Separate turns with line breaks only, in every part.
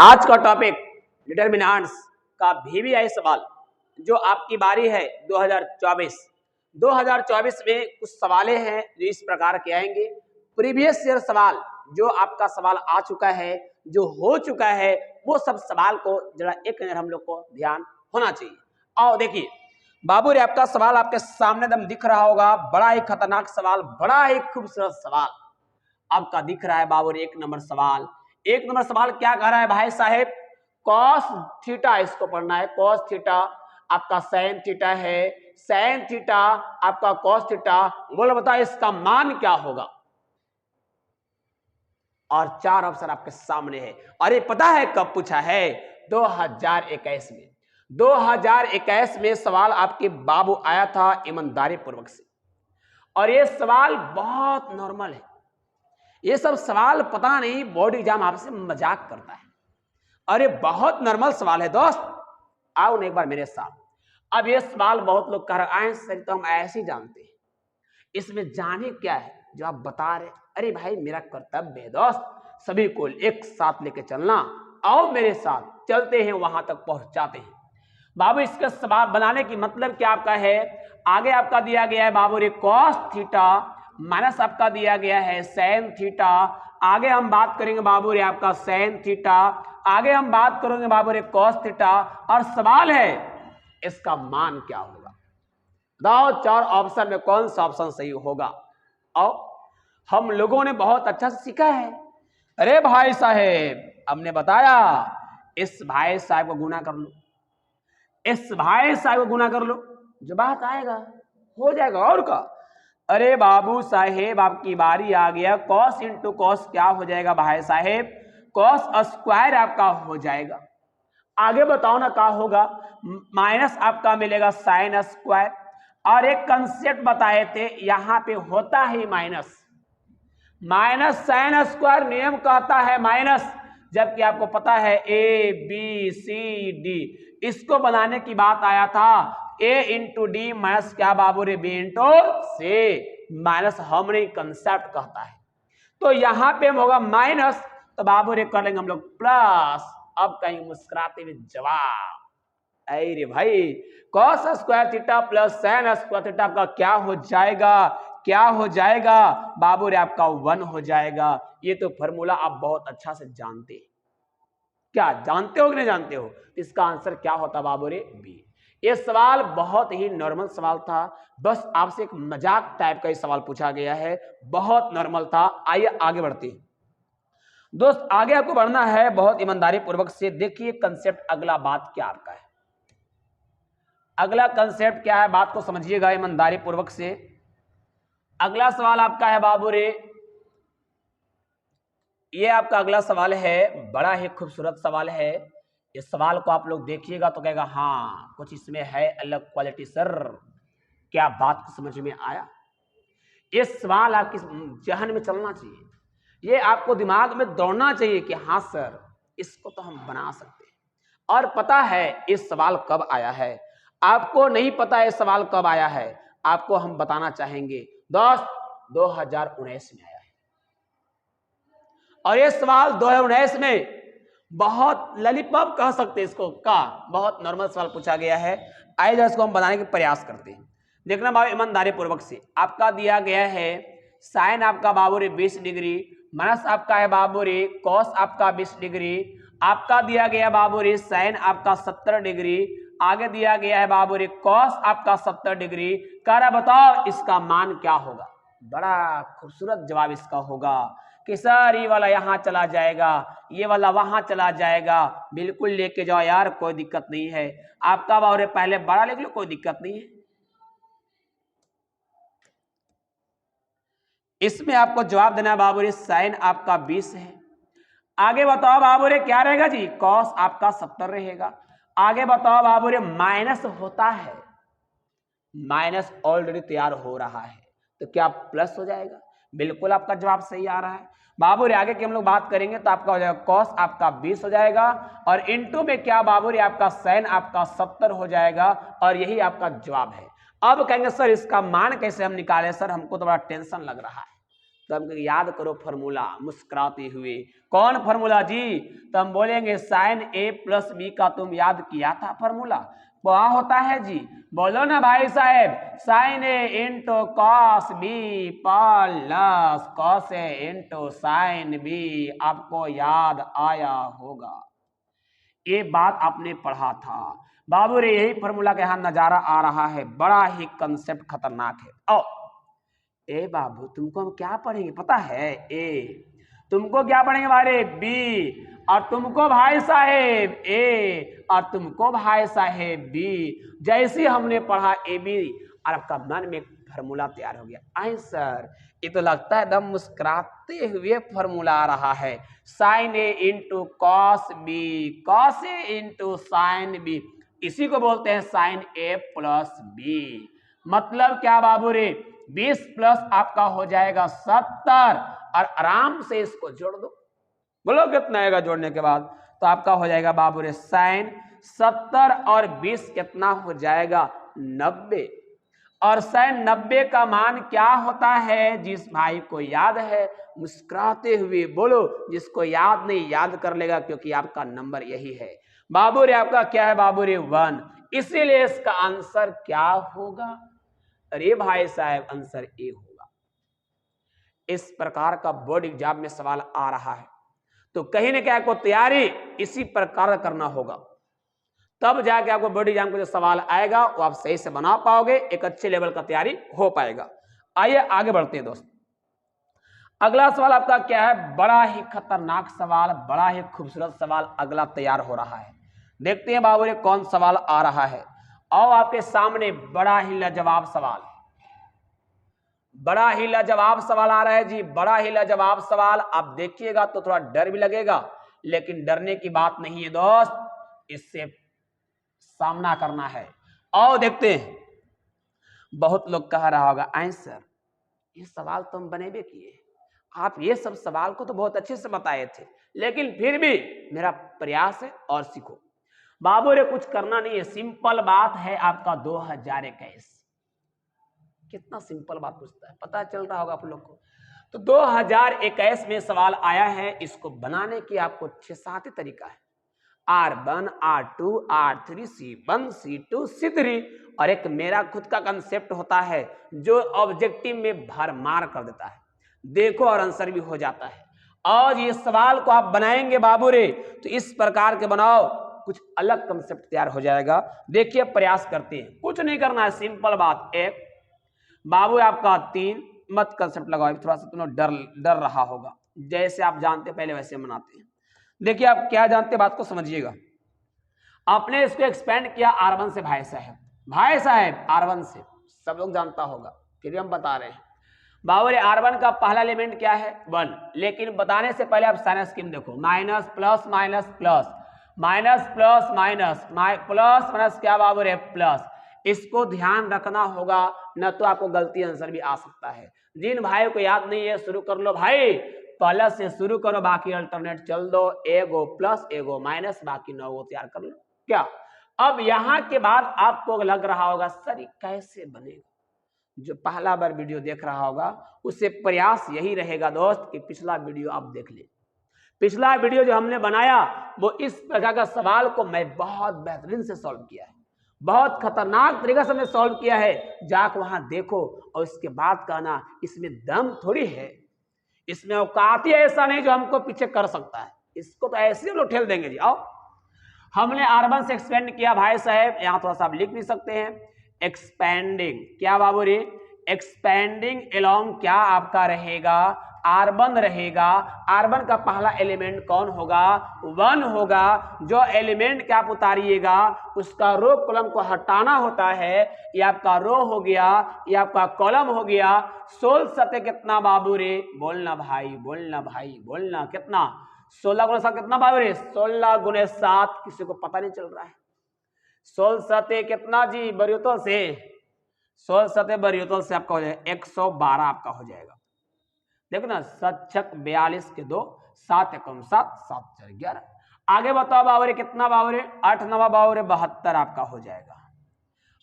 आज का topic determinants का VVI सवाल जो आपकी बारी है 2024 में कुछ सवालें हैं जो इस प्रकार के आएंगे। प्रीवियस ईयर सवाल जो आपका सवाल आ चुका है, जो हो चुका है, वो सब सवाल को जरा एक नजर हम लोग को ध्यान होना चाहिए। और देखिए बाबू रे, आपका सवाल आपके सामने दम दिख रहा होगा, बड़ा ही खतरनाक सवाल, बड़ा ही खूबसूरत सवाल आपका दिख रहा है बाबू रे। एक नंबर सवाल क्या कह रहा है भाई साहेब? कॉस थीटा इसको पढ़ना है। कॉस थीटा आपका साइन थीटा है, साइन थीटा आपका कॉस थीटा। बोलो बताओ इसका मान क्या होगा? और 4 ऑप्शन आपके सामने है। अरे पता है कब पूछा है? 2021 में। 2021 में सवाल आपके बाबू आया था ईमानदारी पूर्वक से, और ये सवाल बहुत नॉर्मल है। ये सब सवाल पता नहीं बोर्ड एग्जाम आपसे मजाक करता है। अरे बहुत नॉर्मल सवाल है दोस्त, आओ ना एक बार मेरे साथ। अब ये सवाल बहुत लोग कर आए सर, तो हम ऐसे ही जानते हैं, इसमें जाने क्या है जो आप बता रहे। अरे भाई मेरा कर्तव्य है दोस्त, सभी को एक साथ लेके चलना। आओ मेरे साथ, चलते हैं वहां तक पहुंचाते हैं। बाबू इसका सवाल बनाने की मतलब क्या आपका है? आगे आपका दिया गया है बाबू रे कॉस थीटा माइनस आपका दिया गया है साइन थीटा। आगे हम बात करेंगे बाबू रे आपका साइन थीटा, आगे हम बात करेंगे बाबू रे कॉस थीटा, और सवाल है इसका मान क्या होगा? बताओ 4 ऑप्शन में कौन सा ऑप्शन सही होगा? और हम लोगों ने बहुत अच्छा से सीखा है। अरे भाई साहेब, हमने बताया इस भाई साहब को गुना कर लो, इस भाई साहब को गुना कर लो, जो बात आएगा हो जाएगा। और का अरे बाबू साहेब आपकी बारी आ गया। कॉस इंटू कॉस क्या हो जाएगा भाई साहेब? कॉस स्क्वायर आपका हो जाएगा। आगे बताओ ना क्या होगा? माइनस आपका मिलेगा साइन स्क्वायर। और एक कंसेप्ट बताए थे, यहां पे होता है माइनस, माइनस साइन स्क्वायर नियम कहता है माइनस, जबकि आपको पता है ए बी सी डी, इसको बनाने की बात आया था। ए इंटू डी माइनस क्या बाबू रे? बी इंटू सी, माइनस हमने कंसेप्ट कहता है। तो यहां पे होगा माइनस, तो बाबू रे कर लेंगे हम लोग प्लस। अब कहीं मुस्कुराते हुए जवाब, अरे भाई cos square theta plus sine square theta आपका क्या हो जाएगा? क्या हो जाएगा बाबू रे? आपका 1 हो जाएगा। ये तो फॉर्मूला आप बहुत अच्छा से जानते हैं। क्या जानते हो कि नहीं जानते हो? इसका आंसर क्या होता बाबू रे? बी। ये सवाल बहुत ही नॉर्मल सवाल था, बस आपसे एक मजाक टाइप का ये सवाल पूछा गया है, बहुत नॉर्मल था। आइए आगे बढ़ते हैं दोस्त, आगे आपको बढ़ना है बहुत ईमानदारी पूर्वक से। देखिए कंसेप्ट अगला बात क्या आपका है, अगला कंसेप्ट क्या है, बात को समझिएगा ईमानदारी पूर्वक से। अगला सवाल आपका है बाबू रे, ये आपका अगला सवाल है, बड़ा ही खूबसूरत सवाल है। इस सवाल को आप लोग देखिएगा तो कहेगा हाँ कुछ इसमें है अलग क्वालिटी सर, क्या बात को समझ में आया? ये सवाल आपकी जहन में चलना चाहिए, ये आपको दिमाग में दौड़ना चाहिए कि हाँ सर इसको तो हम बना सकते हैं। और पता है इस सवाल कब आया है? आपको नहीं पता है सवाल कब आया है, आपको हम बताना चाहेंगे दोस्त, 2019 में आया है। और ये सवाल 2019 में बहुत ललीपॉप कह सकते हैं इसको का, बहुत नॉर्मल सवाल पूछा गया है। आइए इसको हम बनाने के प्रयास करते हैं। देखना बाबू ईमानदारी पूर्वक से, आपका दिया गया है साइन आपका बाबू रे 20 डिग्री, माइनस आपका है बाबू रे कॉस आपका 20 डिग्री, आपका दिया गया बाबू रे साइन आपका 70 डिग्री, आगे दिया गया है बाबू रे कॉस आपका 70 डिग्री। कह रहा बताओ इसका मान क्या होगा? बड़ा खूबसूरत जवाब इसका होगा कि सर ये वाला यहां चला जाएगा, ये वाला वहां चला जाएगा। बिल्कुल लेके जाओ यार, कोई दिक्कत नहीं है। आपका बाबू रे पहले बड़ा लिख लो, कोई दिक्कत नहीं है। इसमें आपको जवाब देना है बाबू रे साइन आपका 20 है। आगे बताओ बाबू रे क्या रहेगा जी? कॉस आपका 70 रहेगा। आगे बताओ बाबू रे माइनस होता है, माइनस ऑलरेडी तैयार हो रहा है, तो क्या प्लस हो जाएगा? बिल्कुल आपका जवाब सही आ रहा है बाबू रे। आगे की हम लोग बात करेंगे तो आपका हो जाएगा कॉस आपका 20 हो जाएगा, और इनटू में क्या बाबू रे आपका साइन आपका 70 हो जाएगा, और यही आपका जवाब है। अब कहेंगे सर इसका मान कैसे हम निकालें? सर हमको तो बड़ा टेंशन लग रहा है, तो हम याद करो फॉर्मूला मुस्कुराते हुए। कौन फॉर्मूला जी? तो हम बोलेंगे साइन ए प्लस बी का तुम याद किया था फॉर्मूला, क्या होता है जी? बोलो ना भाई साहेब, sine A into cos B plus cos A into sine B. आपको याद आया होगा, ये बात आपने पढ़ा था बाबू रे। यही फॉर्मूला के यहाँ नजारा आ रहा है, बड़ा ही कंसेप्ट खतरनाक है। ओ ए बाबू तुमको हम क्या पढ़ेंगे पता है? ए तुमको क्या पढ़ेंगे हमारे? बी, और तुमको भाई साहेब ए, और तुमको भाई साहेब बी। जैसे हमने पढ़ा ए बी और आपका मन में फॉर्मूला तैयार हो गया। आई सर ये तो लगता है एकदम मुस्कुराते हुए फॉर्मूला आ रहा है, sign A into cos B, cos A into sine B, इसी को बोलते हैं साइन ए प्लस बी। मतलब क्या बाबू रे? 20 प्लस आपका हो जाएगा 70, और आराम से इसको जोड़ दो। बोलो कितना आएगा जोड़ने के बाद? तो आपका हो जाएगा बाबू रे साइन 70 और 20 कितना हो जाएगा? 90। और साइन 90 का मान क्या होता है? जिस भाई को याद है मुस्कुराते हुए बोलो, जिसको याद नहीं याद कर लेगा, क्योंकि आपका नंबर यही है बाबू रे। आपका क्या है बाबू रे? 1। इसीलिए इसका आंसर क्या होगा? अरे भाई साहब आंसर ए होगा। इस प्रकार का बोर्ड एग्जाम में सवाल आ रहा है, तो कहीं ना कहीं को तैयारी इसी प्रकार करना होगा, तब जाके आपको बोर्ड एग्जाम का जो सवाल आएगा वो आप सही से बना पाओगे, एक अच्छे लेवल का तैयारी हो पाएगा। आइए आगे बढ़ते हैं दोस्त। अगला सवाल आपका क्या है? बड़ा ही खतरनाक सवाल, बड़ा ही खूबसूरत सवाल अगला तैयार हो रहा है। देखते हैं बाबू रे कौन सवाल आ रहा है। और आपके सामने बड़ा ही लाजवाब सवाल, बड़ा ही लाजवाब सवाल आ रहा है जी, बड़ा ही लाजवाब सवाल। आप देखिएगा तो थोड़ा डर भी लगेगा, लेकिन डरने की बात नहीं है दोस्त, इससे सामना करना है। और देखते हैं, बहुत लोग कह रहा होगा आंसर ये सवाल तो हम बने भी किए, आप ये सब सवाल को तो बहुत अच्छे से बताए थे, लेकिन फिर भी मेरा प्रयास है और सीखो। बाबू रे कुछ करना नहीं है, सिंपल बात है आपका 2021। कितना सिंपल बात पूछता है, पता चल रहा होगा आप लोग को। तो 2021 में सवाल आया है, इसको बनाने की आपको 6-7 तरीका है। R1, R2, R3, C1, C2, C3, और एक मेरा खुद का कंसेप्ट होता है जो ऑब्जेक्टिव में भरमार कर देता है, देखो और आंसर भी हो जाता है। और ये सवाल को आप बनाएंगे बाबू रे तो इस प्रकार के बनाओ, कुछ अलग कंसेप्ट तैयार हो जाएगा। देखिए प्रयास करते हैं, कुछ नहीं करना है, सिंपल बात। एक बाबू आपका 3 मत कंसेप्ट लगाओ, थोड़ा सा तुम्हें डर रहा होगा, जैसे आप जानते पहले वैसे बनाते हैं। देखिए आप क्या जानते बात को समझिएगा। आपने इसको एक्सपेंड किया R1 से, भाई साहब R1 से सब लोग जानता होगा, फिर भी हम बता रहे हैं। बाबू R1 का पहला एलिमेंट क्या है? 1। लेकिन बताने से पहले आप साइन स्कीम देखो, minus plus minus plus, minus plus minus, plus minus क्या बाबू रे? प्लस। इसको ध्यान रखना होगा, न तो आपको गलती आंसर भी आ सकता है। जिन भाइयों को याद नहीं है शुरू कर लो भाई, प्लस से शुरू करो, बाकी अल्टरनेट चल दो, एगो प्लस एगो माइनस, बाकी 9 गो तैयार कर लो। क्या अब यहां के बाद आपको लग रहा होगा सर कैसे बनेगा? जो पहला बार वीडियो देख रहा होगा उससे प्रयास यही रहेगा दोस्त कि पिछला वीडियो आप देख ले। पिछला वीडियो जो हमने बनाया वो इस प्रकार का सवाल को मैं बहुत बेहतरीन से सॉल्व किया है, बहुत खतरनाक तरीके से हमने सॉल्व किया है। जाकर वहां देखो और इसके बाद कहना इसमें दम थोड़ी है, इसमें औकात ही ऐसा नहीं जो हमको पीछे कर सकता है, इसको तो ऐसे हम लोग ठेल देंगे जी। आओ हमने R1 से एक्सपेंड किया भाई साहब, यहां थोड़ा सा आप लिख भी सकते हैं, एक्सपेंडिंग क्या बाबू रे? एक्सपेंडिंग एलोंग क्या आपका रहेगा? R1 रहेगा। R1 का पहला एलिमेंट कौन होगा? 1 होगा। जो एलिमेंट क्या आप उतारिएगा उसका रो कॉलम को हटाना होता है, ये आपका रो हो गया, ये आपका कॉलम हो गया। 16 सतह कितना बाबू रे? बोलना भाई, बोलना भाई, बोलना कितना? 16 गुणे 7 कितना बाबू रे? 16 गुणे 7, किसी को पता नहीं चल रहा है। 16 सतह कितना जी? बरियोतल से 16 सतह बरियोतल से आपका हो जाएगा 112 आपका हो जाएगा। देखो ना, 7 42 के 2, 7 एकम 7, 7 4 11। आगे बताओ बाबू रे कितना बाबू रे? 8 9 बाबू रे 72 आपका हो जाएगा।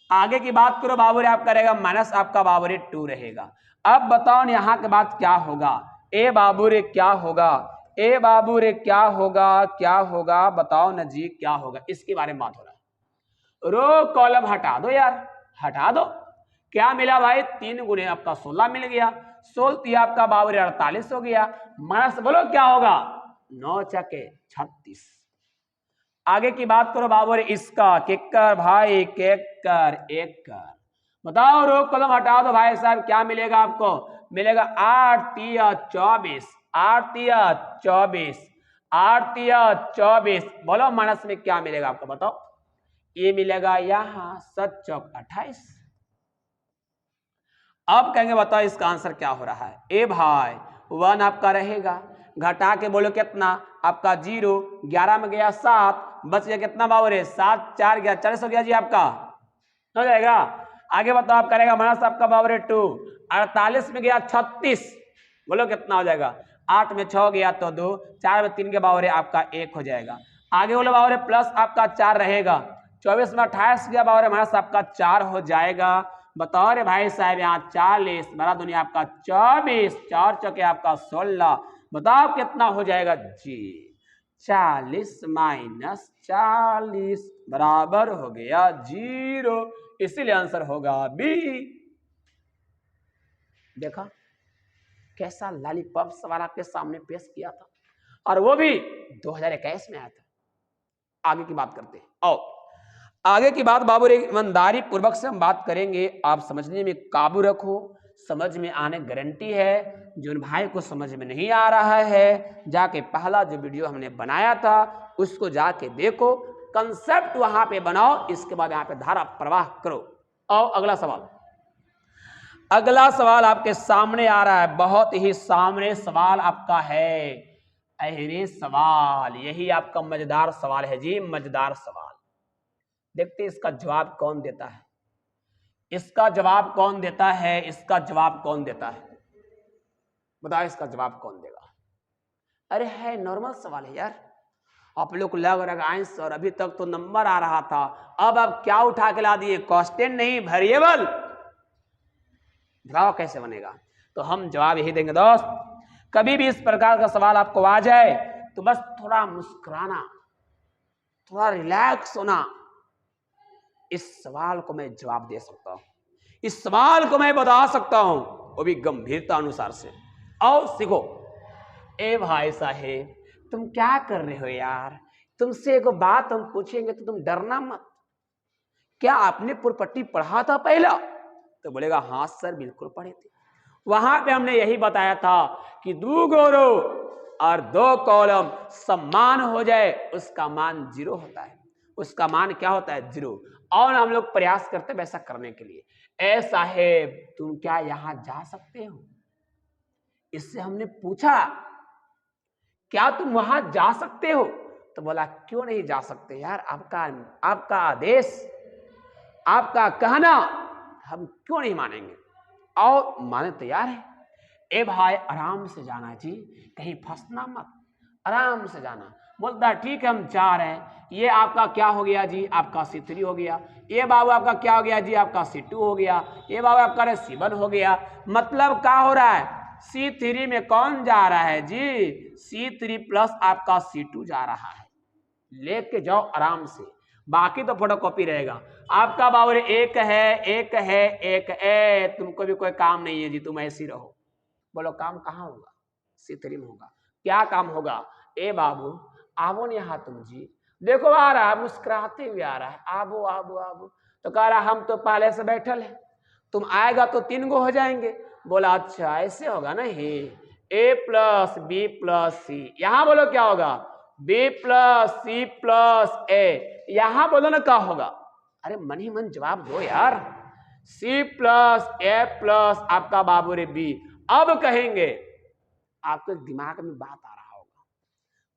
आगे की बात करो बाबू रे, आपका रहेगा माइनस आपका बाबू रे 2 रहेगा। अब बताओ यहाँ के बाद क्या होगा, ए बाबू रे क्या होगा, ए बाबू रे क्या होगा, क्या होगा बताओ न जी क्या होगा, इसके बारे में बात हो रहा है। रो कॉलम हटा दो यार, हटा दो। क्या मिला भाई, 3 गुने आपका 16 मिल गया, 16 आपका बाबू रे 48 हो गया, माइनस बोलो क्या होगा 9 चके 36। आगे की बात करो बाबू रे इसका, केकर भाई केकर एककर, बताओ रो कॉलम हटा दो भाई साहब, क्या मिलेगा आपको, मिलेगा 8 तिया 24, 8 तिया 24, 8 तिया 24, बोलो माइनस में क्या मिलेगा आपको बताओ, ये मिलेगा यहां 7 चौक 28। अब कहेंगे बताओ इसका आंसर क्या हो रहा है, ए भाई 1 आपका रहेगा, घटा के बोलो कितना आपका 0, 11 में गया 7, बच गया कितना बाबू रे 7 4 गया 40 हो गया जी आपका, हो जाएगा। आगे बताओ आप करेगा माइनस आपका बाबू रे 2, 48 में गया 36, बोलो कितना हो जाएगा, 8 में 6 गया तो 2, 4 में 3 के बाबू रे आपका 1 हो जाएगा। आगे बोलो बाबू रे प्लस आपका 4 रहेगा, 24 में 28 गया बाबू रे माइनस आपका 4 हो जाएगा। बताओ रे भाई साहब यहाँ 40 बड़ा दुनिया आपका 24, 4 चौके आपका 16, बताओ कितना हो जाएगा जी 40 माइनस 40 बराबर हो गया 0, इसीलिए आंसर होगा बी। देखा कैसा लॉलीपॉप सवाल आपके सामने पेश किया था, और वो भी 2021 में आया था। आगे की बात करते हैं, और आगे की बात बाबू रे ईमानदारी पूर्वक से हम बात करेंगे, आप समझने में काबू रखो, समझ में आने गारंटी है। जो भाई को समझ में नहीं आ रहा है जाके पहला जो वीडियो हमने बनाया था उसको जाके देखो, कंसेप्ट वहां पे बनाओ, इसके बाद यहाँ पे धारा प्रवाह करो। और अगला सवाल, अगला सवाल आपके सामने आ रहा है, बहुत ही सामने सवाल आपका है, अहरे सवाल, यही आपका मजेदार सवाल है जी, मजेदार सवाल। देखते इसका जवाब कौन देता है, इसका जवाब कौन देता है, इसका जवाब कौन देता है, बताओ इसका जवाब कौन देगा। अरे है नॉर्मल सवाल है यार, आप लोग को लग रहा है सर अभी तक तो नंबर आ रहा था, अब आप क्या उठा के ला दिए, कांस्टेंट नहीं वेरिएबल, बताओ कैसे बनेगा। तो हम जवाब यही देंगे दोस्त, कभी भी इस प्रकार का सवाल आपको आ जाए तो बस थोड़ा मुस्कुराना, थोड़ा रिलैक्स होना, इस सवाल को मैं जवाब दे सकता हूं, इस सवाल को मैं बता सकता हूं, वो भी गंभीरता अनुसार से। आओ सीखो। ए भाई साहेब तुम क्या कर रहे हो यार, तुमसे एक बात हम पूछेंगे तो तुम डरना मत, क्या आपने पुरपट्टी पढ़ा था पहला, तो बोलेगा हाँ सर बिल्कुल पढ़े थे, वहां पे हमने यही बताया था कि 2 रो और 2 कॉलम समान हो जाए उसका मान 0 होता है, उसका मान क्या होता है 0, और हम लोग प्रयास करते हैं वैसा करने के लिए। ए साहेब तुम क्या यहां जा सकते हो, इससे हमने पूछा क्या तुम वहां जा सकते हो, तो बोला क्यों नहीं जा सकते यार, आपका आदेश, आपका कहना हम क्यों नहीं मानेंगे, और माने तैयार है। ए भाई आराम से जाना जी, कहीं फंसना मत, आराम से जाना। बोलता है ठीक है हम जा रहे हैं, ये आपका क्या हो गया जी, आपका C3 हो गया, ये बाबू आपका क्या हो गया जी, आपका C2 हो गया, ये बाबू आपका C1 हो गया, मतलब क्या हो रहा है C3 में कौन जा रहा है जी, C3 प्लस आपका C2 जा रहा है, लेके जाओ आराम से, बाकी तो फोटोकॉपी रहेगा। आपका बाबू एक है, तुमको भी कोई काम नहीं है जी, तुम ऐसे ही रहो। बोलो काम कहाँ होगा, C3 में होगा, क्या काम होगा, ए बाबू आवो नहीं यहाँ तुम जी, देखो आ रहा है मुस्कुराते हुए आ रहा है, आबो आबो आबो, तो कह रहा हम तो पहले से बैठल है, तुम आएगा तो 3 गो हो जाएंगे। बोला अच्छा ऐसे होगा नहीं, A plus B plus C, यहाँ बोलो क्या होगा B plus C plus A, यहाँ बोलो ना क्या होगा, अरे मन ही मन जवाब दो यार, C प्लस A प्लस आपका बाबू रे B। अब कहेंगे आपके दिमाग में बात आ रहा होगा,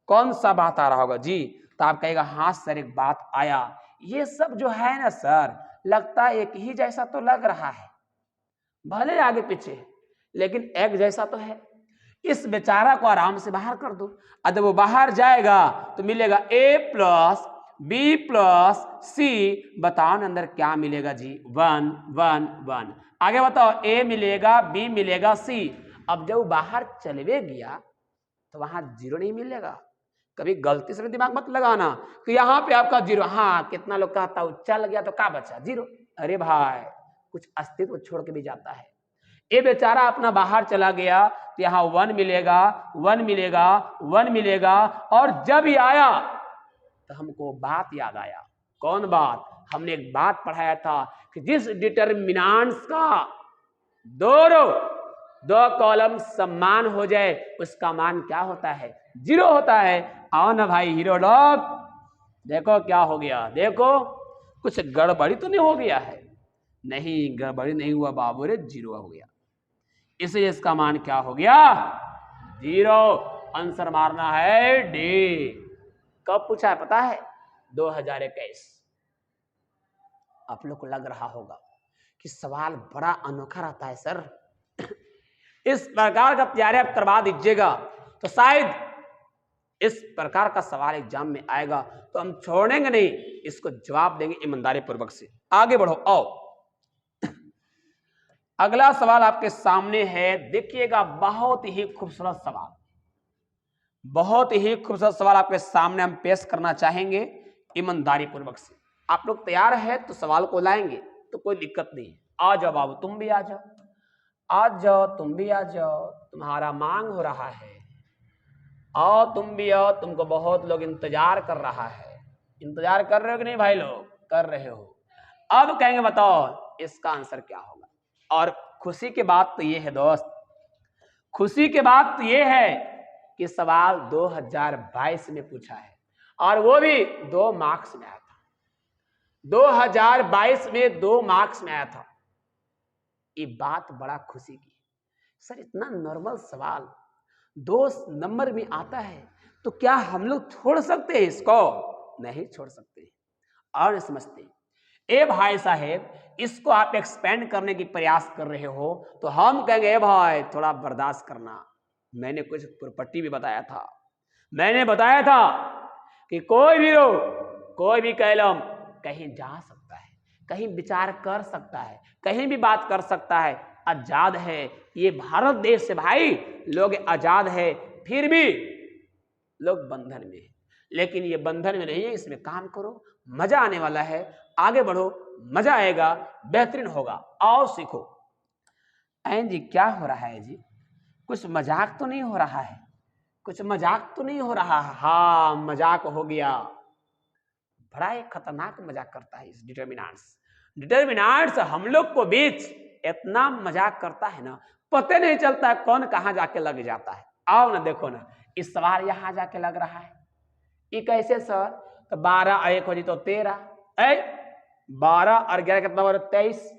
कौन सा बात आ रहा होगा जी, तो आप कहेगा हाँ सर एक बात आया, ये सब जो है ना सर लगता है एक ही जैसा तो लग रहा है, भले आगे पीछे लेकिन एक जैसा तो है, इस बेचारा को आराम से बाहर कर दो, जब वो बाहर जाएगा तो मिलेगा A प्लस बी प्लस सी, बताओ ना अंदर क्या मिलेगा जी, 1 1 1। आगे बताओ, ए मिलेगा, बी मिलेगा, सी। अब जब बाहर चलवे गया तो वहां जीरो नहीं मिलेगा। कभी गलती से दिमाग मत लगाना कि यहाँ पे आपका जीरो, हाँ कितना लोग कहता है चल गया तो क्या बचा, जीरो। अरे भाई कुछ अस्तित्व छोड़ के भी जाता है। ये बेचारा अपना बाहर चला गया तो यहाँ 1 मिलेगा, 1 मिलेगा, 1 मिलेगा। और जब ही आया तो हमको बात याद आया। कौन बात? हमने एक बात पढ़ाया था कि जिस डिटरमिनेंट्स का दो कॉलम समान हो जाए उसका मान क्या होता है, जीरो होता है। आओ ना भाई हीरो डॉग, देखो क्या हो गया, देखो कुछ गड़बड़ी तो नहीं हो गया है? नहीं गड़बड़ी नहीं हुआ बाबू रे, जीरो हो गया। इसलिए इसका मान क्या हो गया, जीरो। आंसर मारना है डी। कब पूछा है पता है? 2021। आप लोग को लग रहा होगा कि सवाल बड़ा अनोखा रहता है सर, इस प्रकार का तैयारी आप करवा दीजिएगा तो शायद इस प्रकार का सवाल एग्जाम में आएगा तो हम छोड़ेंगे नहीं, इसको जवाब देंगे ईमानदारी पूर्वक से। आगे बढ़ो, आओ अगला सवाल आपके सामने है, देखिएगा बहुत ही खूबसूरत सवाल, बहुत ही खूबसूरत सवाल आपके सामने हम पेश करना चाहेंगे ईमानदारी पूर्वक से। आप लोग तैयार है तो सवाल को लाएंगे तो कोई दिक्कत नहीं है। आ जाओ बाबू, तुम भी आ जाओ, आ जाओ तुम भी आ जाओ, तुम्हारा मांग हो रहा है। आओ तुम भी आओ, तुमको बहुत लोग इंतजार कर रहा है। इंतजार कर रहे हो कि नहीं भाई लोग? कर रहे हो। अब कहेंगे बताओ इसका आंसर क्या होगा। और खुशी की बात तो ये है दोस्त, खुशी की बात तो ये है कि सवाल 2022 में पूछा है और वो भी 2 मार्क्स में आया था। 2022 में 2 मार्क्स में आया था। ये बात बड़ा खुशी की। सर इतना नॉर्मल सवाल 2 नंबर में आता है तो क्या हम लोग छोड़ सकते हैं इसको? नहीं छोड़ सकते और समझते। ए भाई साहेब इसको आप एक्सपेंड करने की प्रयास कर रहे हो तो हम कहेंगे भाई थोड़ा बर्दाश्त करना। मैंने कुछ प्रॉपर्टी भी बताया था, मैंने बताया था कि कोई भी हो, कोई भी कलम कहीं जा सकता है, कहीं विचार कर सकता है, कहीं भी बात कर सकता है, आजाद है ये भारत देश से भाई। लोग आजाद है फिर भी लोग बंधन में है, लेकिन ये बंधन में नहीं है, इसमें काम करो, मजा आने वाला है। आगे बढ़ो, मजा आएगा, बेहतरीन होगा। आओ सीखो। ऐन जी क्या हो रहा है जी? कुछ मजाक तो नहीं हो रहा है? कुछ मजाक तो नहीं हो रहा है? हाँ मजाक हो गया। बड़ा एक खतरनाक मजाक करता है इस डिटरमिनेंट्स। डिटरमिनेंट्स हम लोग को बीच इतना मजाक करता है ना, पता नहीं चलता है कौन कहां जाके लग जाता है। आओ ना देखो ना, इस सवाल यहां जाके लग रहा है। ये कैसे सर? तो 12 और 1 हो जी तो 13, 12 और 11 कितना बड़ा 23,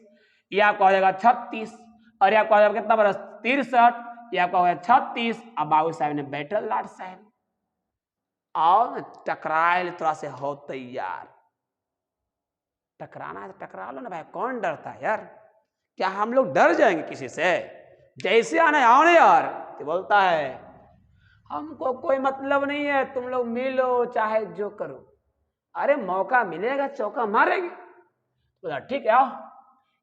ये आपका हो जाएगा 36 और ये आपका हो जाएगा कितना बड़ा 63, ये आपका हो गया 36। अब बाबू साहब ने बैठल लाट साहब, आओ ना टकराए थोड़ा से हो तैयार। टकराना है तो टकरा लो ना भाई, कौन डरता है यार? क्या हम लोग डर जाएंगे किसी से? जैसे आना आओ ना यार। तो बोलता है हमको कोई मतलब नहीं है, तुम लोग मिलो चाहे जो करो, अरे मौका मिलेगा चौका मारेंगे। बोला ठीक है आओ।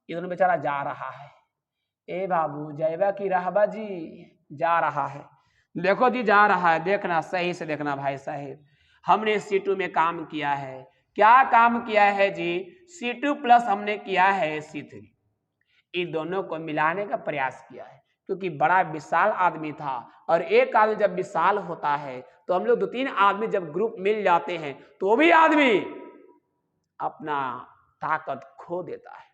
ये दोनों बेचारा जा रहा है। ए बाबू जयबा की रहबा जी, जा रहा है। देखो जी जा रहा है, देखना सही से देखना भाई साहेब। हमने C2 में काम किया है। क्या काम किया है जी? C2 प्लस हमने किया है C3। इन दोनों को मिलाने का प्रयास किया है क्योंकि बड़ा विशाल आदमी था और एक आदमी जब विशाल होता है तो हम लोग 2-3 आदमी जब ग्रुप मिल जाते हैं तो भी आदमी अपना ताकत खो देता है।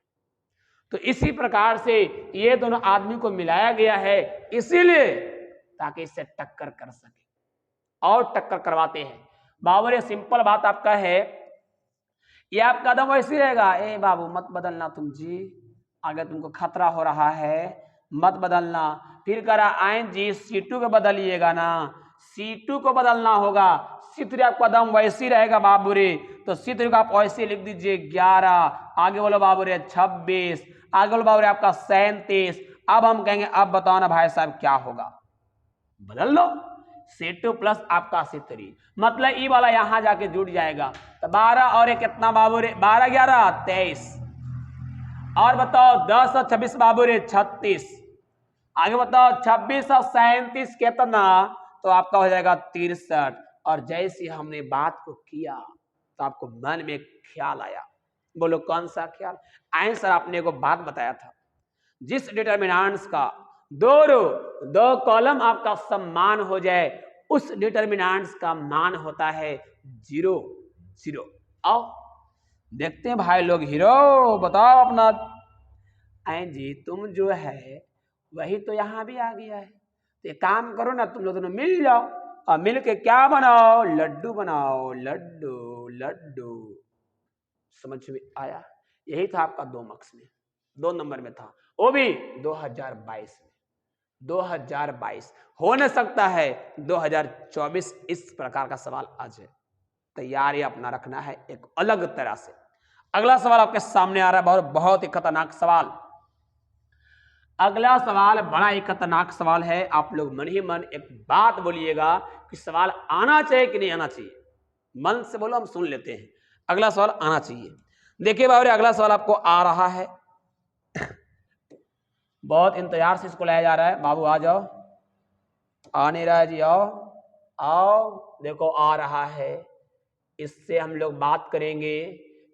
तो इसी प्रकार से ये दोनों आदमी को मिलाया गया है इसीलिए ताकि इससे टक्कर कर सके और टक्कर करवाते हैं। बाबू ये सिंपल बात आपका है, ये आपका कदम वैसे रहेगा। ए बाबू मत बदलना तुम जी, आगे तुमको खतरा हो रहा है, मत बदलना। फिर करा आइन जी C2 को बदलिएगा ना, C2 को बदलना होगा। C3 आपका कदम वैसे रहेगा बाबू रे, तो C3 को आप वैसे लिख दीजिए 11। आगे बोलो बाबू रे 26, आगे बोलो बाबू रे आपका 37। अब हम कहेंगे अब बताओ ना भाई साहब क्या होगा? बदल लो। C2 प्लस आपका C3 मतलब ई वाला यहां जाके जुड़ जाएगा तो 12 और एक कितना बाबू रे, 12 11 23, और बताओ 10 और 26 बाबू रे 36, आगे बताओ 26 और 37 कितना, तो आपका हो जाएगा 63। और जैसे हमने बात को किया तो आपको मन में ख्याल आया, बोलो कौन सा ख्याल? आंसर आपने को बात बताया था, जिस डिटर्मिनेंट्स का दो कॉलम आपका समान हो जाए उस डिटर्मिनेंट्स का मान होता है 0 0। आओ देखते हैं भाई लोग, हीरो बताओ अपना। आई जी तुम जो है वही तो यहां भी आ गया है, तो एक काम करो ना, तुम लोग दोनों मिल जाओ और मिल के क्या बनाओ, लड्डू बनाओ, लड्डू लड्डू। समझ में आया? यही था आपका 2 मार्क्स में, 2 नंबर में था, वो भी 2022 में। 2022 हो न सकता है 2024 इस प्रकार का सवाल आ जाए, तैयारी अपना रखना है एक अलग तरह से। अगला सवाल आपके सामने आ रहा है, बहुत ही खतरनाक सवाल। अगला सवाल बड़ा ही खतरनाक सवाल है, आप लोग मन ही मन एक बात बोलिएगा कि सवाल आना चाहिए कि नहीं आना चाहिए, मन से बोलो, हम सुन लेते हैं। अगला सवाल आना चाहिए। देखिए बाबू, अगला सवाल आपको आ रहा है, बहुत इंतजार से इसको लाया जा रहा है। बाबू आ जाओ, आ नहीं रहा है जी, आओ आओ, देखो आ रहा है। इससे हम लोग बात करेंगे,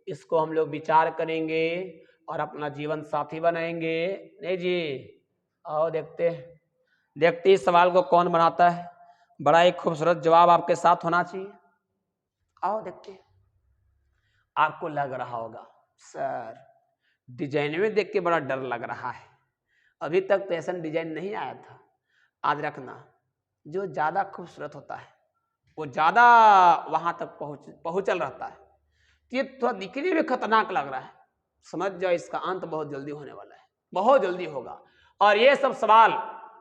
इसको हम लोग विचार करेंगे और अपना जीवन साथी बनाएंगे। नहीं जी, आओ देखते इस सवाल को कौन बनाता है। बड़ा ही खूबसूरत जवाब आपके साथ होना चाहिए। आओ देखते। आपको लग रहा होगा सर डिजाइन में देख के बड़ा डर लग रहा है, अभी तक तो ऐसा डिजाइन नहीं आया था। आज रखना, जो ज्यादा खूबसूरत होता है वो ज्यादा वहां तक पहुंचल रहता है। ये थोड़ा दिखने में खतरनाक लग रहा है, समझ जाओ इसका अंत बहुत जल्दी होने वाला है, बहुत जल्दी होगा। और ये सब सवाल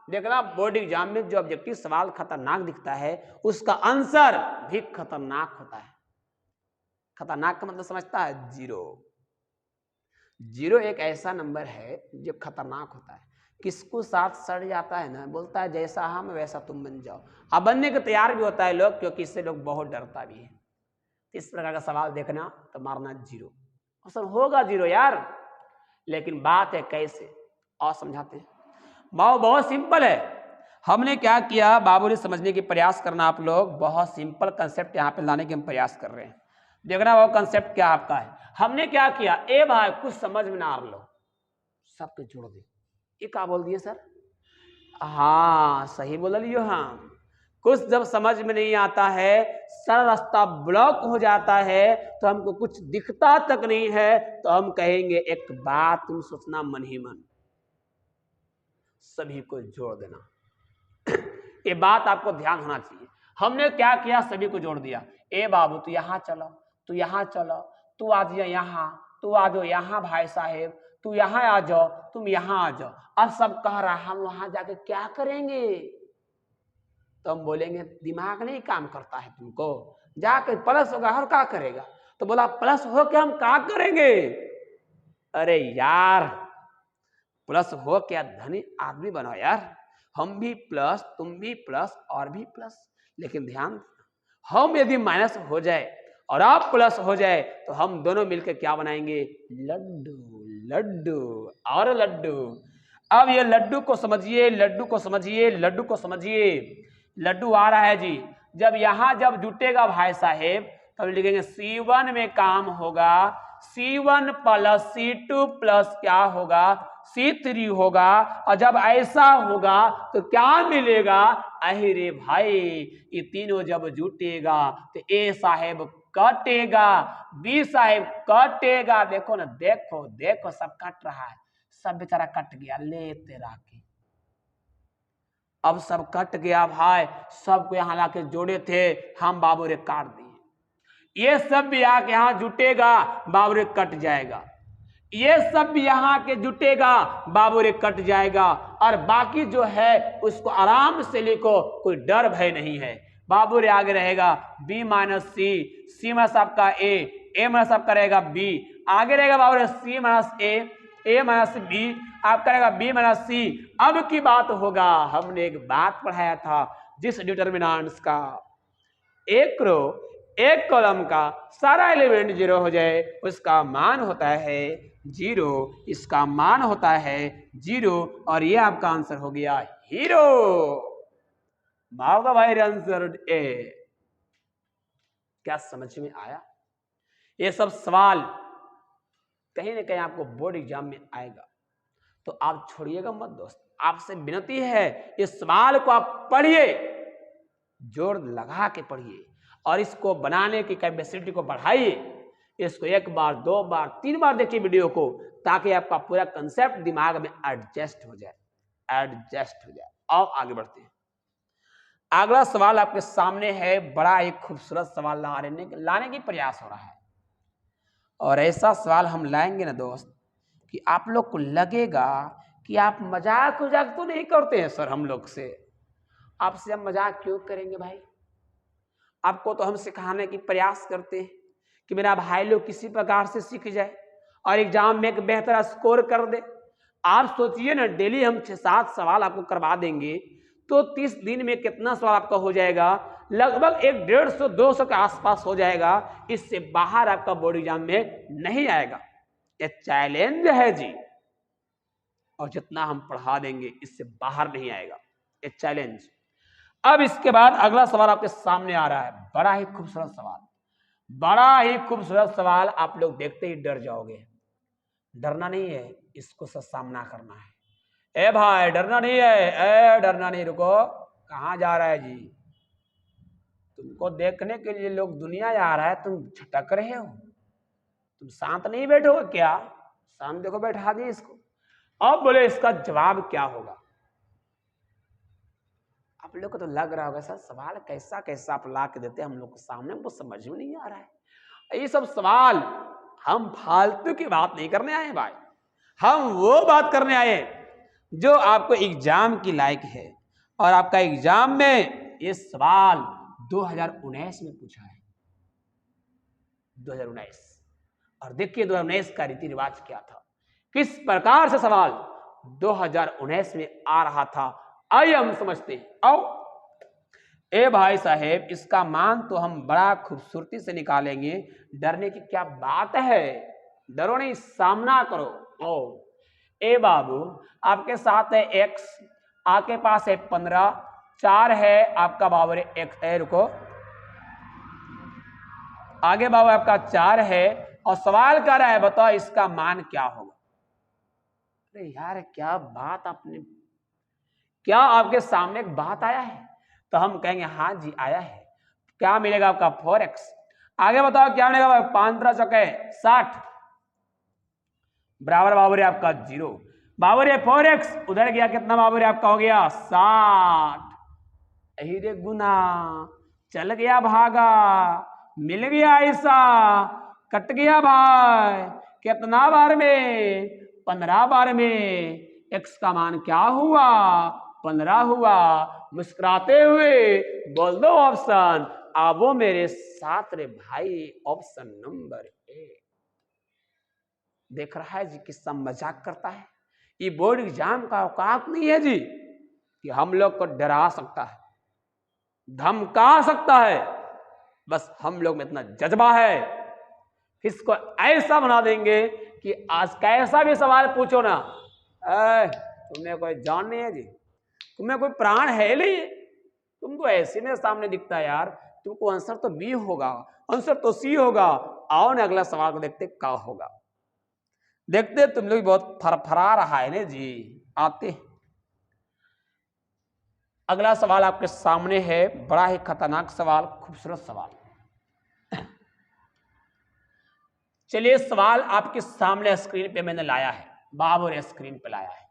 देखना, बोर्ड एग्जाम में जो ऑब्जेक्टिव सवाल खतरनाक दिखता है उसका आंसर भी खतरनाक होता है। खतरनाक का मतलब समझता है? 0 0 एक ऐसा नंबर है जो खतरनाक होता है। किसको साथ सड़ जाता है ना, बोलता है जैसा हम वैसा तुम बन जाओ। अब बनने के तैयार भी होता है लोग, क्योंकि इससे लोग बहुत डरता भी है। इस प्रकार का सवाल देखना तो मारना 0, असल होगा 0 यार, लेकिन बात है कैसे, और समझाते हैं। बहुत सिंपल है। हमने क्या किया, बाबू ने समझने की प्रयास करना, आप लोग बहुत सिंपल कंसेप्ट यहाँ पे लाने के हम प्रयास कर रहे हैं। देखना वो कंसेप्ट क्या आपका है। हमने क्या किया, ए भाई कुछ समझ में ना आ लो, सबके जोड़ दे। ये क्या बोल दिए सर? हाँ सही बोल लियो। हाँ, कुछ जब समझ में नहीं आता है, सारा रास्ता ब्लॉक हो जाता है, तो हमको कुछ दिखता तक नहीं है, तो हम कहेंगे एक बात तुम सोचना मन ही मन, सभी को जोड़ देना। ये बात आपको ध्यान होना चाहिए। हमने क्या किया, सभी को जोड़ दिया। ए बाबू तू यहाँ चलो, तू यहाँ चलो, तू आ जाओ यहाँ, तू आ जाओ यहाँ भाई साहेब, तू यहाँ आ जाओ, तुम यहाँ आ जाओ। अब सब कह रहा है हम वहां जाके क्या करेंगे, तो हम बोलेंगे दिमाग नहीं काम करता है तुमको, जाकर प्लस होगा और क्या करेगा, तो बोला प्लस हो के हम क्या करेंगे। अरे यार प्लस हो क्या धनी आदमी बनाओ यार, हम भी प्लस तुम भी प्लस और भी प्लस। लेकिन ध्यान, हम यदि माइनस हो जाए और आप प्लस हो जाए तो हम दोनों मिलकर क्या बनाएंगे, लड्डू लड्डू और लड्डू। अब ये लड्डू को समझिए, लड्डू को समझिए, लड्डू को समझिए। लड्डू आ रहा है जी, जब यहां जब जुटेगा भाई साहेब तब लिखेंगे C1 में काम होगा, C1 प्लस C2 प्लस क्या होगा, C3 होगा। और जब ऐसा होगा तो क्या मिलेगा, अरे भाई ये तीनों जब जुटेगा तो A साहेब कटेगा, B साहेब कटेगा। देखो ना, देखो देखो सब कट रहा है, सब बेचारा कट गया, ले तेरा के। अब सब कट गया भाई, सबको यहाँ लाके जोड़े थे, हम बाबू रे काट दिए। ये सब भी आके यहाँ जुटेगा, बाबू रे कट जाएगा। ये सब भी यहाँ के जुटेगा, बाबू रे कट जाएगा। और बाकी जो है उसको आराम से लिखो, कोई डर भय नहीं है। बाबू रे आगे रहेगा B minus C, C minus आपका A माइनस आपका रहेगा B, आगे रहेगा बाबू रे C minus A minus B, आपका रहेगा B माइनस C। अब की बात होगा, हमने एक बात पढ़ाया था, जिस डिटर्मिनेंट्स का एक रो एक कॉलम का सारा एलिमेंट 0 हो जाए, उसका मान होता है 0, इसका मान होता है 0, और ये आपका आंसर हो गया हीरो। मार दो भाई आंसर ए। क्या समझ में आया? ये सब सवाल कहीं ना कहीं आपको बोर्ड एग्जाम में आएगा, तो आप छोड़िएगा मत दोस्त। आपसे विनती है इस सवाल को आप पढ़िए, जोर लगा के पढ़िए, और इसको बनाने की कैपेसिटी को बढ़ाइए। इसको 1 बार 2 बार 3 बार देखिए वीडियो को, ताकि आपका पूरा कंसेप्ट दिमाग में एडजस्ट हो जाए। और आगे बढ़ते हैं। अगला सवाल आपके सामने है, बड़ा ही खूबसूरत सवाल लाने की प्रयास हो रहा है, और ऐसा सवाल हम लाएंगे ना दोस्त कि आप लोग को लगेगा कि आप मजाक तो नहीं करते हैं सर हम लोग से। आपसे हम मजाक क्यों करेंगे भाई? आपको तो हम सिखाने की प्रयास करते हैं कि मेरा भाई लोग किसी प्रकार से सीख जाए और एग्जाम में एक बेहतर स्कोर कर दे। आप सोचिए ना, डेली हम 6-7 सवाल आपको करवा देंगे, तो 30 दिन में कितना सवाल आपका हो जाएगा? लगभग 150-200 के आसपास हो जाएगा। इससे बाहर आपका बोर्ड एग्जाम में नहीं आएगा। ये चैलेंज है जी, और जितना हम पढ़ा देंगे इससे बाहर नहीं आएगा, ये चैलेंज। अब इसके बाद अगला सवाल आपके सामने आ रहा है, बड़ा ही खूबसूरत सवाल। आप लोग देखते ही डर जाओगे। डरना नहीं है, इसको से सामना करना है। ए भाई डरना नहीं है, डरना नहीं। रुको, कहाँ जा रहा है जी? तुमको देखने के लिए लोग दुनिया जा रहा है, तुम झटक रहे हो। तुम शांत नहीं बैठोगे क्या? शांत देखो, बैठा दिए इसको। अब बोले इसका जवाब क्या होगा? आप लोग को तो लग रहा होगा सर सवाल कैसा कैसा आप ला के देते हैं हम लोग के सामने, हमको समझ में नहीं आ रहा है। ये सब सवाल हम फालतू की बात नहीं करने आए भाई, हम वो बात करने आए जो आपको एग्जाम की लायक है। और आपका एग्जाम में ये सवाल 2019 में पूछा है, 2019। और देखिए 2019 का रीति रिवाज क्या था, किस प्रकार से सवाल 2019 में आ रहा था। आइए हम समझते हैं। आओ ए भाई साहेब, इसका मान तो हम बड़ा खूबसूरती से निकालेंगे। डरने की क्या बात है? डरो नहीं, सामना करो। ओ ए बाबू, आपके साथ है x, आपके पास है 15, 4 है आपका बाबू रे x है। रुको, आगे बाबू आपका 4 है, और सवाल कर रहा है बताओ इसका मान क्या होगा। अरे यार क्या बात, आपने क्या आपके सामने एक बात आया है? तो हम कहेंगे हाँ जी आया है। क्या मिलेगा आपका 4x। आगे बताओ क्या मिलेगा? 5 चौके 60 बराबर बाबूरे आपका 0। बाबूरे 4x उधर गया, कितना बाबूरे आपका हो गया 60। यही रे गुना, चल गया भागा, मिल गया ऐसा, कट गया भाई। कितना बार में? 15 बार में। x का मान क्या हुआ? 15 हुआ। मुस्कुराते हुए बोल दो ऑप्शन। आवो मेरे साथ रे भाई, ऑप्शन नंबर ए। देख रहा है जी किसका मजाक करता है। ये बोर्ड एग्जाम का औकात नहीं है जी कि हम लोग को डरा सकता है, धमका सकता है। बस हम लोग में इतना जज्बा है, इसको ऐसा बना देंगे कि आज कैसा भी सवाल पूछो ना, तुम्हें कोई जान नहीं है जी, तुम्हें कोई प्राण है नहीं, तुमको ऐसे में सामने दिखता है यार, तुमको आंसर तो बी होगा, आंसर तो सी होगा। आओ ना अगला सवाल को देखते क्या होगा। देखते तुम लोग बहुत फरफरा रहा है ना जी। आते अगला सवाल आपके सामने है, बड़ा ही खतरनाक सवाल, खूबसूरत सवाल। चलिए सवाल आपके सामने स्क्रीन पे मैंने लाया है, बाबू ने स्क्रीन पे लाया है,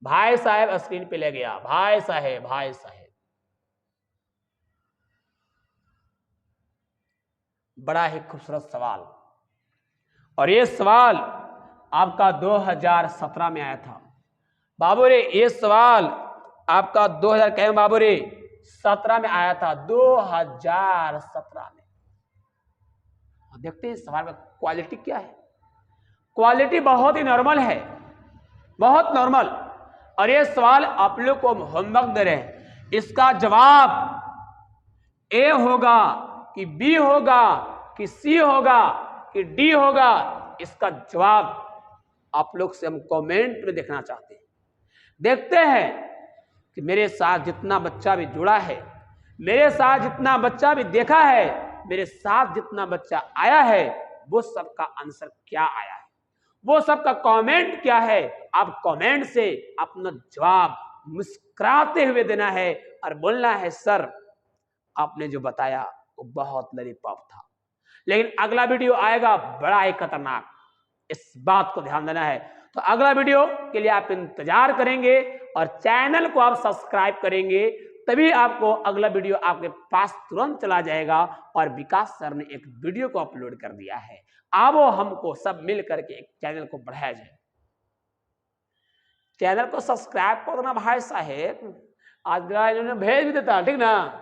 भाई साहब स्क्रीन पे ले गया, भाई साहब बड़ा ही खूबसूरत सवाल। और ये सवाल आपका 2017 में आया था बाबू रे। ये सवाल आपका 2000 बाबू रे 17 में आया था, 2017 में। देखते हैं सवाल का क्वालिटी क्या है। क्वालिटी बहुत ही नॉर्मल है, बहुत नॉर्मल। और ये सवाल आप लोग को होमवर्क दे रहे हैं, इसका जवाब ए होगा कि बी होगा कि सी होगा कि डी होगा, इसका जवाब आप लोग से हम कमेंट में देखना चाहते हैं। देखते हैं कि मेरे साथ जितना बच्चा भी जुड़ा है, मेरे साथ जितना बच्चा भी देखा है, मेरे साथ जितना बच्चा आया है, वो सबका आंसर क्या आया है, वो सबका कमेंट क्या है। आप कमेंट से अपना जवाब मुस्कुराते हुए देना है और बोलना है सर आपने जो बताया वो बहुत लॉलीपॉप था, लेकिन अगला वीडियो आएगा बड़ा ही खतरनाक, इस बात को ध्यान देना है। तो अगला वीडियो के लिए आप इंतजार करेंगे और चैनल को आप सब्सक्राइब करेंगे, तभी आपको अगला वीडियो आपके पास तुरंत चला जाएगा। और विकास सर ने एक वीडियो को अपलोड कर दिया है, आओ हमको सब मिल करके एक चैनल को बढ़ाया जाए। चैनल को सब्सक्राइब कर देना भाई साहेब, आज इन्होंने भेज भी देता, ठीक ना।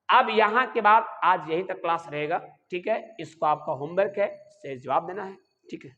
अब यहाँ के बाद आज यहीं तक क्लास रहेगा, ठीक है। इसको आपका होमवर्क है, से जवाब देना है, ठीक है।